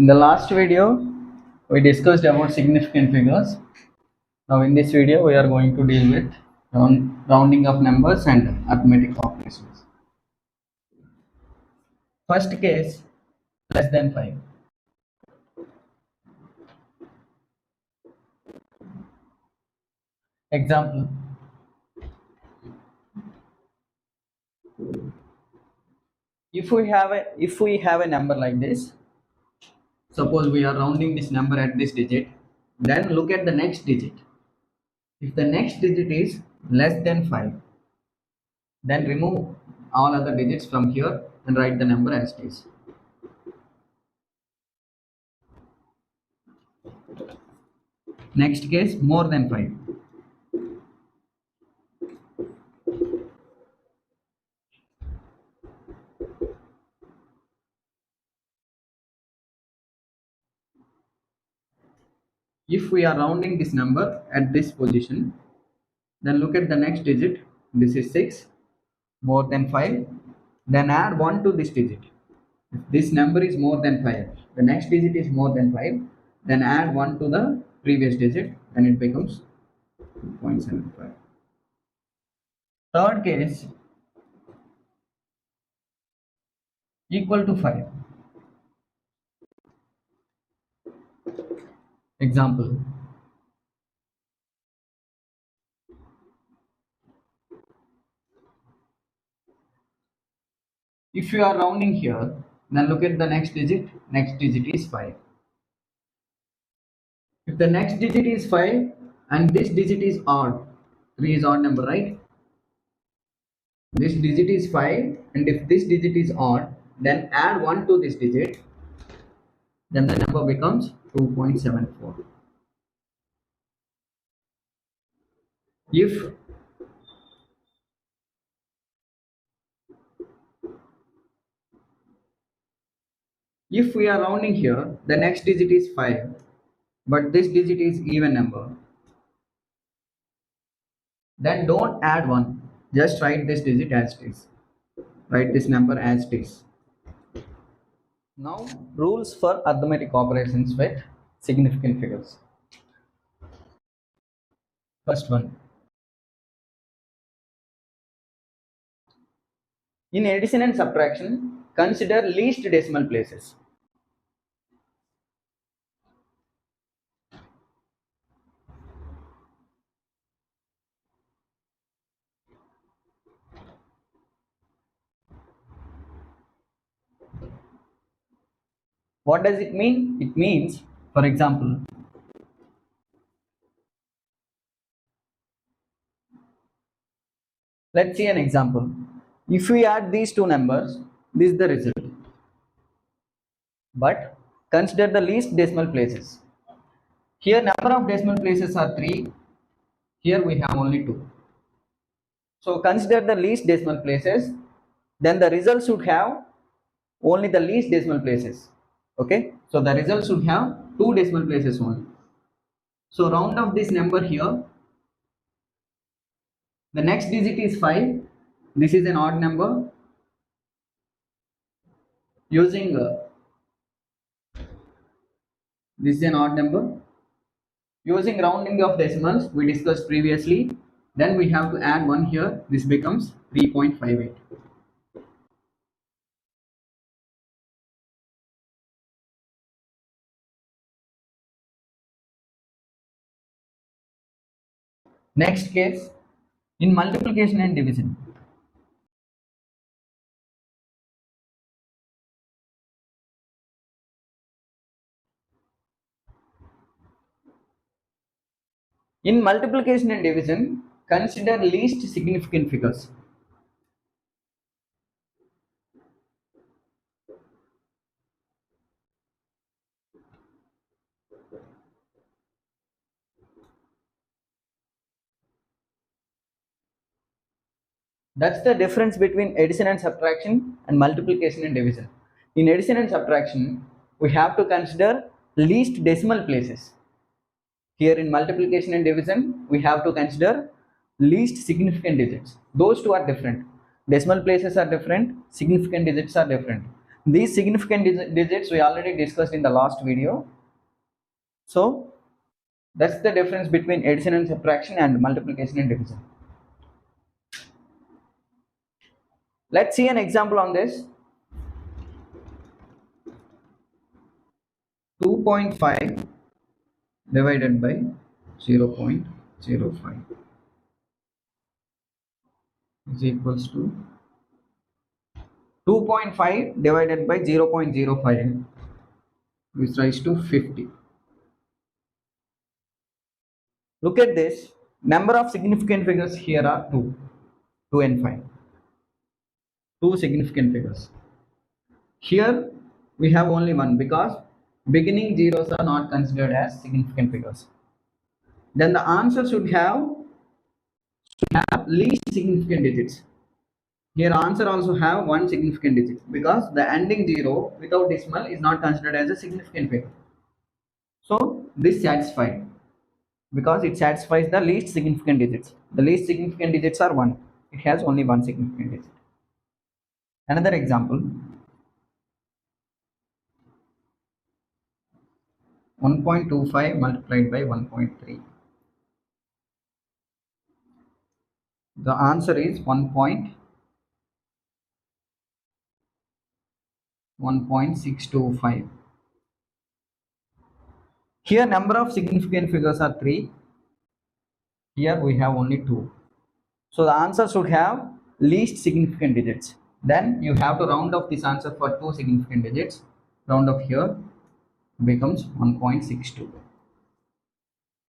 In the last video, we discussed about significant figures. Now in this video, we are going to deal with rounding of numbers and arithmetic operations. First case, less than 5. Example, if we have a number like this, suppose we are rounding this number at this digit, then look at the next digit. If the next digit is less than 5, then remove all other digits from here and write the number as it is. Next case, more than 5. If we are rounding this number at this position, then look at the next digit. This is 6, more than 5. Then add 1 to this digit. If this number is more than 5, the next digit is more than 5, then add 1 to the previous digit, and it becomes 2.75. Third case, equal to 5. Example, if you are rounding here, then look at the next digit. Next digit is 5. If the next digit is 5 and this digit is odd, 3 is odd number, right? This digit is 5 and if this digit is odd, then add 1 to this digit, then the number becomes 2.74. If we are rounding here, the next digit is 5, but this digit is even number, then don't add 1. Just write this digit as it is. Write this number as it is. Now, rules for arithmetic operations with significant figures. First one. In addition and subtraction, consider least decimal places. What does it mean? It means, for example, let's see an example. If we add these two numbers, this is the result. But consider the least decimal places. Here number of decimal places are 3. Here we have only 2. So consider the least decimal places. Then the result should have only the least decimal places. Okay. So the result should have 2 decimal places only. So round off this number here. The next digit is 5. This is an odd number. Using this is an odd number. Using rounding of decimals, we discussed previously. Then we have to add 1 here. This becomes 3.58. Next case, in multiplication and division. In multiplication and division, consider least significant figures. That's the difference between addition and subtraction and multiplication and division. In addition and subtraction, we have to consider least decimal places. Here in multiplication and division, we have to consider least significant digits. Those two are different. Decimal places are different, significant digits are different. These significant digits we already discussed in the last video. So that's the difference between addition and subtraction and multiplication and division. Let's see an example on this. 2.5 divided by 0.05 is equals to 2.5 divided by 0.05, which rise to 50. Look at this. Number of significant figures here are 2 and 5. Two significant figures. Here we have only one because beginning zeros are not considered as significant figures. Then the answer should have least significant digits. Here answer also have one significant digit because the ending zero without decimal is not considered as a significant figure. So this satisfied because it satisfies the least significant digits. The least significant digits are 1. It has only one significant digit. Another example, 1.25 multiplied by 1.3. The answer is 1.625. Here number of significant figures are 3. Here we have only 2. So the answer should have least significant digits. Then you have to round off this answer for 2 significant digits. Round off here becomes 1.62.